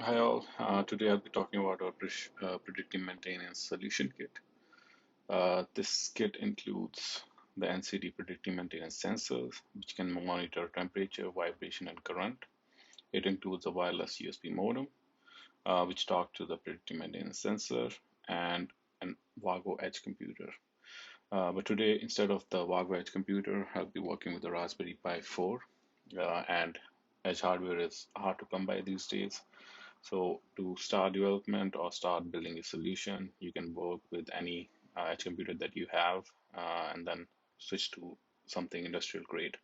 Hi all. Today I'll be talking about our predictive maintenance solution kit. This kit includes the NCD predictive maintenance sensors, which can monitor temperature, vibration, and current. It includes a wireless USB modem, which talks to the predictive maintenance sensor, and an WAGO edge computer. But today, instead of the WAGO edge computer, I'll be working with the Raspberry Pi 4, and edge hardware is hard to come by these days. So to start development or start building a solution, you can work with any edge computer that you have, and then switch to something industrial grade.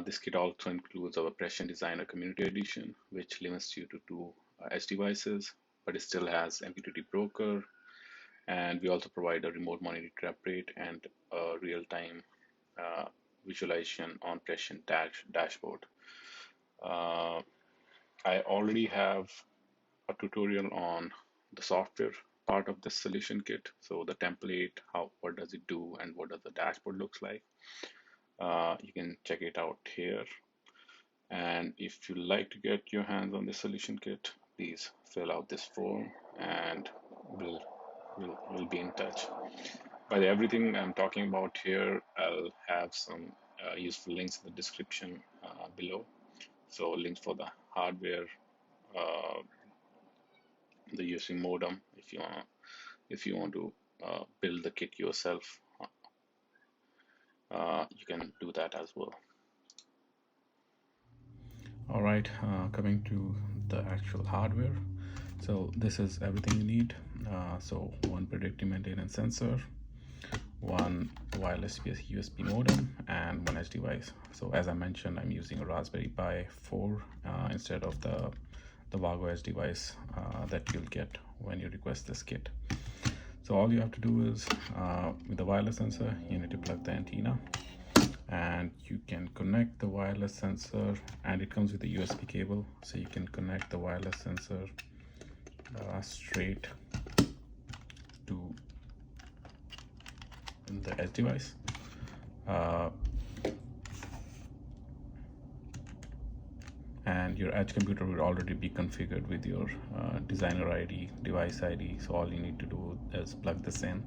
This kit also includes our Prescient Designer Community Edition, which limits you to two edge devices, but it still has MQTT broker, and we also provide a remote monitor rate and a real-time uh, visualization on Prescient dashboard. Uh, I already have a tutorial on the software part of the solution kit. So the template, what does it do, and what does the dashboard looks like. You can check it out here. And if you like to get your hands on the solution kit, please fill out this form, and we'll we'll be in touch. By everything I'm talking about here, I'll have some useful links in the description below. So links for the hardware, uh, the USB modem, if you want to build the kit yourself, you can do that as well. All right, coming to the actual hardware. So this is everything you need. So one predictive maintenance sensor, one wireless USB modem, and one edge device. So as I mentioned, I'm using a Raspberry Pi 4 instead of the WAGO edge device that you'll get when you request this kit. So all you have to do is, with the wireless sensor, you need to plug the antenna, and you can connect the wireless sensor, and it comes with a USB cable, so you can connect the wireless sensor straight to the edge device. And your edge computer will already be configured with your designer ID, device ID. So all you need to do is plug this in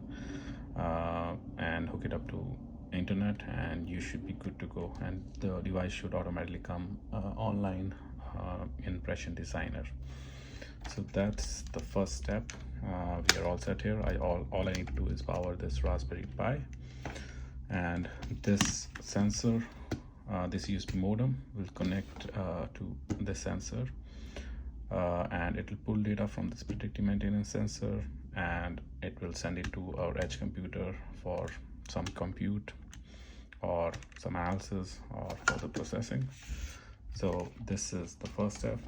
and hook it up to internet, and you should be good to go. And the device should automatically come online in Prescient Designer. So that's the first step. We are all set here. All I need to do is power this Raspberry Pi, and this sensor, this USB modem will connect to the sensor, and it will pull data from this predictive maintenance sensor, and it will send it to our edge computer for some compute or some analysis or further processing. So this is the first step.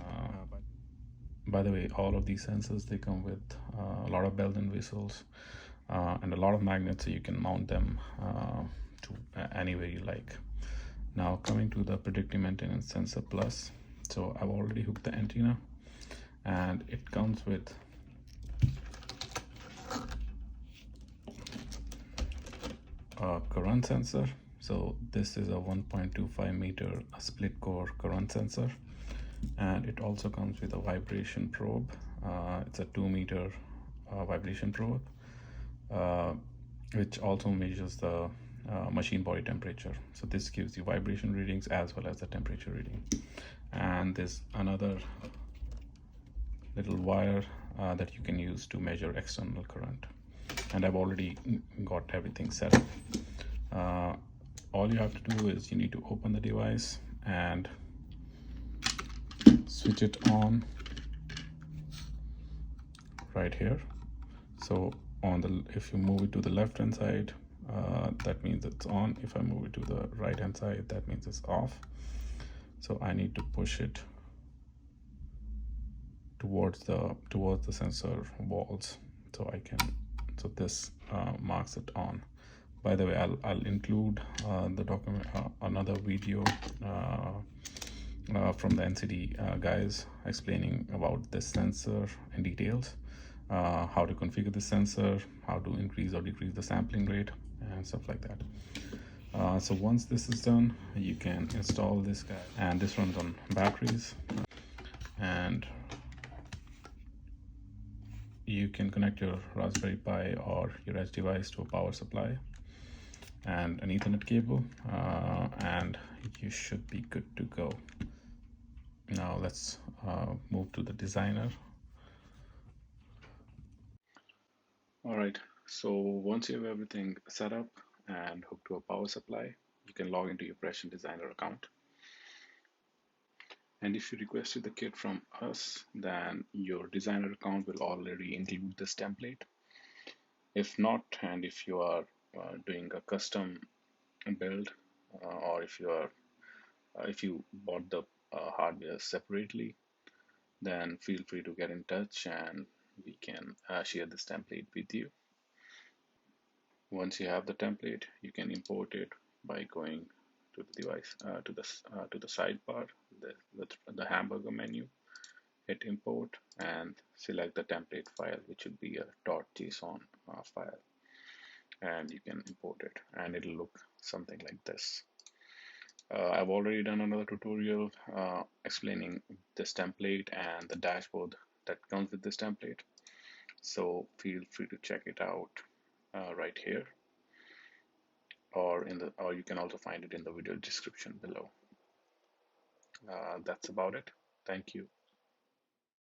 By the way, all of these sensors, they come with a lot of bells and whistles and a lot of magnets, so you can mount them to anywhere you like. Now coming to the predictive maintenance sensor plus. So I've already hooked the antenna, and it comes with a current sensor. So this is a 1.25 meter split core current sensor, and it also comes with a vibration probe. It's a 2 meter vibration probe, which also measures the machine body temperature. So this gives you vibration readings as well as the temperature reading. And there's another little wire that you can use to measure external current. And I've already got everything set up. All you have to do is you need to open the device and switch it on right here. So if you move it to the left hand side, that means it's on. If I move it to the right hand side, that means it's off. So I need to push it towards the sensor walls, so this marks it on. By the way, I'll include the document, another video from the NCD guys explaining about this sensor in details, how to configure the sensor, how to increase or decrease the sampling rate, and stuff like that. So once this is done, you can install this guy, and this runs on batteries. And You can connect your Raspberry Pi or your edge device to a power supply and an Ethernet cable, and you should be good to go. Now let's move to the designer. All right, so once you have everything set up and hooked to a power supply, you can log into your Prescient Designer account. And if you requested the kit from us, then your designer account will already include this template. If not, and if you are doing a custom build, or if you bought the hardware separately, then feel free to get in touch and we can share this template with you. Once you have the template, you can import it by going to the device, to the sidebar, the hamburger menu, hit import and select the template file, which would be a .json file, and you can import it, and it'll look something like this. I've already done another tutorial explaining this template and the dashboard that comes with this template. So feel free to check it out right here, or you can also find it in the video description below. That's about it. Thank you.